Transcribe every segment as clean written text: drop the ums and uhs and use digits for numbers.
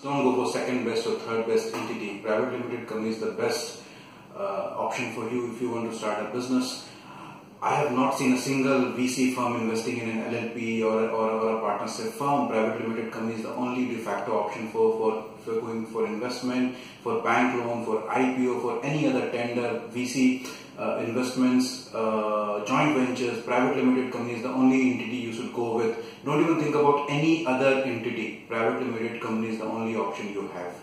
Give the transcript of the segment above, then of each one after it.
Don't go for second best or third best entity. Private limited company is the best option for you if you want to start a business. I have not seen a single VC firm investing in an LLP or a partnership firm. Private limited company is the only de facto option for going for investment, for bank loan, for IPO, for any other tender, VC investments, joint ventures. Private limited company is the only entity you should go with. Don't even think about any other entity. Private limited company is the only option you have.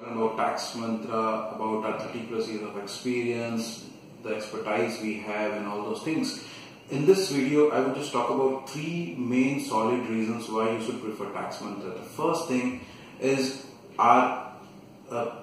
About Tax Mantra, about our 30+ years of experience, the expertise we have and all those things. In this video, I will just talk about 3 main solid reasons why you should prefer Tax Mantra. The first thing is our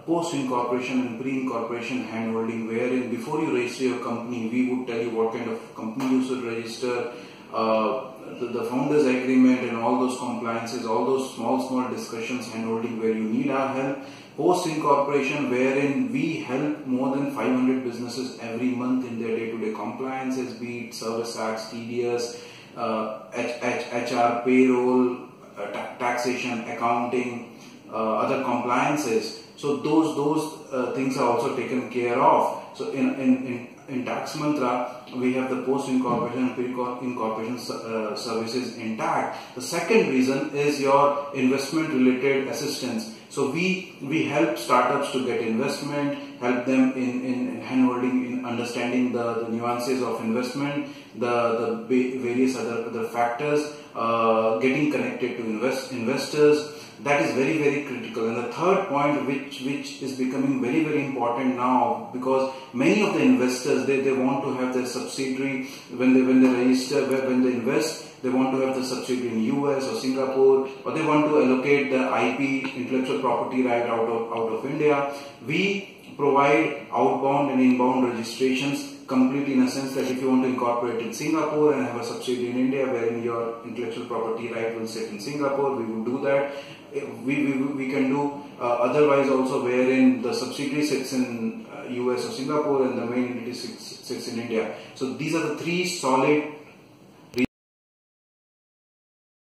post-incorporation and pre-incorporation handholding, wherein before you register your company, we would tell you what kind of company you should register, the founders agreement and all those compliances, all those small discussions, handholding where you need our help. Post incorporation, wherein we help more than 500 businesses every month in their day-to-day compliances, be it service acts, TDS, HR, payroll, taxation, accounting, other compliances. So those things are also taken care of. So in Tax Mantra, we have the post-incorporation and pre-incorporation services intact. The second reason is your investment-related assistance. So we help startups to get investment, help them in handholding, in understanding the nuances of investment, the various other factors, getting connected to investors. That is very, very critical. And the third point, which is becoming very, very important now, because many of the investors, they want to have their subsidiary when they register, when they invest, they want to have the subsidiary in US or Singapore, or they want to allocate the IP, intellectual property right out of India. We provide outbound and inbound registrations completely, in a sense that if you want to incorporate in Singapore and have a subsidiary in India wherein your intellectual property right will sit in Singapore, we will do that. We can do otherwise also, wherein the subsidiary sits in US or Singapore and the main entity sits in India. So these are the 3 solid